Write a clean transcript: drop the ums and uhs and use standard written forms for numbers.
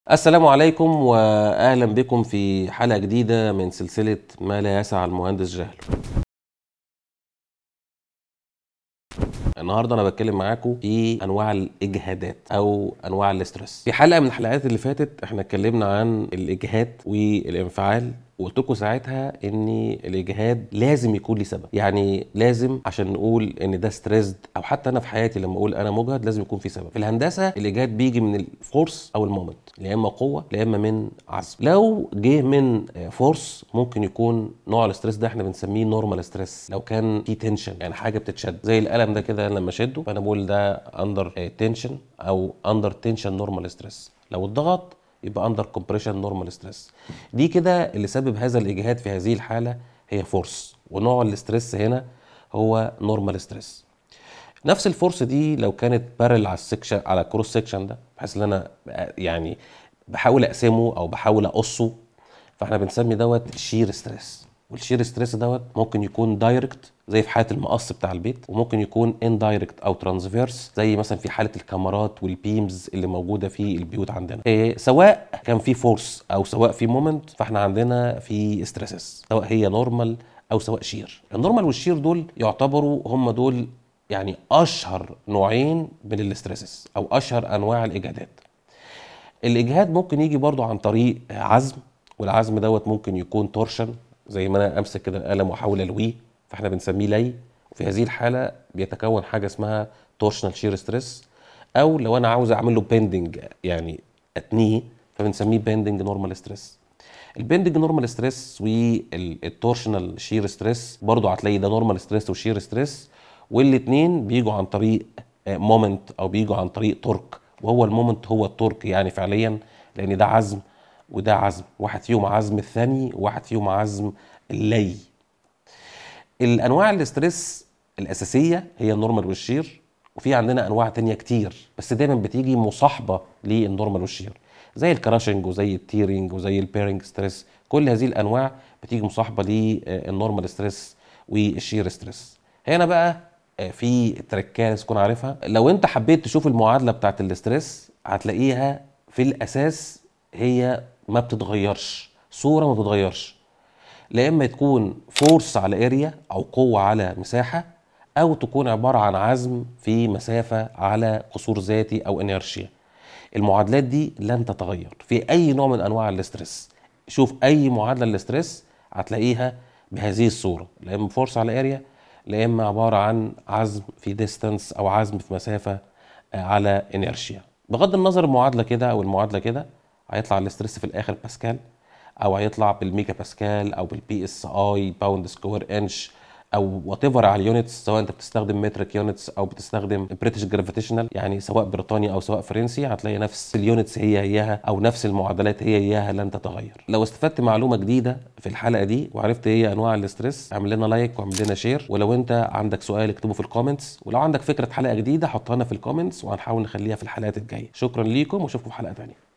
السلام عليكم واهلا بكم في حلقه جديده من سلسله ما لا يسع المهندس جهله. النهارده انا بتكلم معاكم في انواع الاجهادات او انواع الاسترس. في حلقه من الحلقات اللي فاتت احنا اتكلمنا عن الاجهاد والانفعال، وقلت لكم ساعتها ان الاجهاد لازم يكون ليه سبب، يعني لازم عشان نقول ان ده ستريسد، او حتى انا في حياتي لما اقول انا مجهد لازم يكون في سبب. في الهندسه الاجهاد بيجي من الفورس او المومنت، يا اما قوه يا اما من عزم. لو جه من فورس ممكن يكون نوع الاسترس ده احنا بنسميه نورمال ستريس. لو كان في تنشن، يعني حاجه بتتشد زي القلم ده كده، لما اشده فانا بقول ده اندر تنشن او اندر تنشن نورمال ستريس. لو اتضغط يبقى اندر كومبريشن نورمال ستريس. دي كده اللي سبب هذا الاجهاد في هذه الحاله هي فورس، ونوع الاسترس هنا هو نورمال ستريس. نفس الفورس دي لو كانت بارل على السكشن، على الكروس سكشن ده، بحيث ان انا يعني بحاول اقسمه او بحاول اقصه، فاحنا بنسمي دوت شير ستريس. والشير ستريس دوت ممكن يكون دايركت زي في حاله المقص بتاع البيت، وممكن يكون اندايركت او ترانسفيرس زي مثلا في حاله الكاميرات والبيمز اللي موجوده في البيوت عندنا. سواء كان في فورس او سواء في مومنت، فاحنا عندنا في ستريسز سواء هي نورمال او سواء شير. النورمال والشير دول يعتبروا هم دول يعني اشهر نوعين من الاسترسز او اشهر انواع الاجهادات. الاجهاد ممكن يجي برضو عن طريق عزم، والعزم دوت ممكن يكون تورشن، زي ما انا امسك كده القلم واحاول الويه، فاحنا بنسميه لي. وفي هذه الحاله بيتكون حاجه اسمها تورشنال شير ستريس. او لو انا عاوز اعمل له بيندنج، يعني اتنيه، فبنسميه بيندنج نورمال ستريس. البيندنج نورمال ستريس والتورشنال شير ستريس برضو هتلاقي ده نورمال ستريس وشير ستريس، والاثنين بيجوا عن طريق مومنت او بيجوا عن طريق تورك. وهو المومنت هو التورك يعني فعليا، لان ده عزم وده عزم، واحد فيهم عزم الثاني وواحد فيهم عزم اللي. الانواع الاسترس الاساسيه هي النورمال والشير، وفي عندنا انواع تانية كتير بس دايما بتيجي مصاحبه للنورمال والشير، زي الكراشنج وزي التيرنج وزي البيرنج ستريس. كل هذه الانواع بتيجي مصاحبه للنورمال ستريس والشير ستريس. هنا بقى في تركات تكون عارفها. لو انت حبيت تشوف المعادله بتاعت الاسترس هتلاقيها في الاساس هي ما بتتغيرش، صوره ما بتتغيرش. لا اما تكون فورس على اريا او قوه على مساحه، او تكون عباره عن عزم في مسافه على قصور ذاتي او انيرشيا. المعادلات دي لن تتغير في اي نوع من انواع الاسترس. شوف اي معادله للاسترس هتلاقيها بهذه الصوره، لا اما فورس على اريا، لا اما عباره عن عزم في ديستانس او عزم في مسافه على انيرشيا. بغض النظر المعادله كده او المعادله كده، هيطلع الاسترس في الاخر باسكال، او هيطلع بالميجا باسكال او بالبي اس اي باوند سكوير انش، او وات ايفر على اليونتس، سواء انت بتستخدم مترك يونتس او بتستخدم بريتش جرافيتيشنال، يعني سواء بريطاني او سواء فرنسي، هتلاقي نفس اليونتس هيها او نفس المعادلات هيها لن تتغير. لو استفدت معلومه جديده في الحلقه دي وعرفت ايه انواع الاسترس، اعمل لنا لايك واعمل لنا شير، ولو انت عندك سؤال اكتبه في الكومنتس، ولو عندك فكره حلقه جديده حطها لنا في الكومنتس وهنحاول نخليها في الحلقات الجايه. شكرا ليكم واشوفكم في حلقه ثانيه.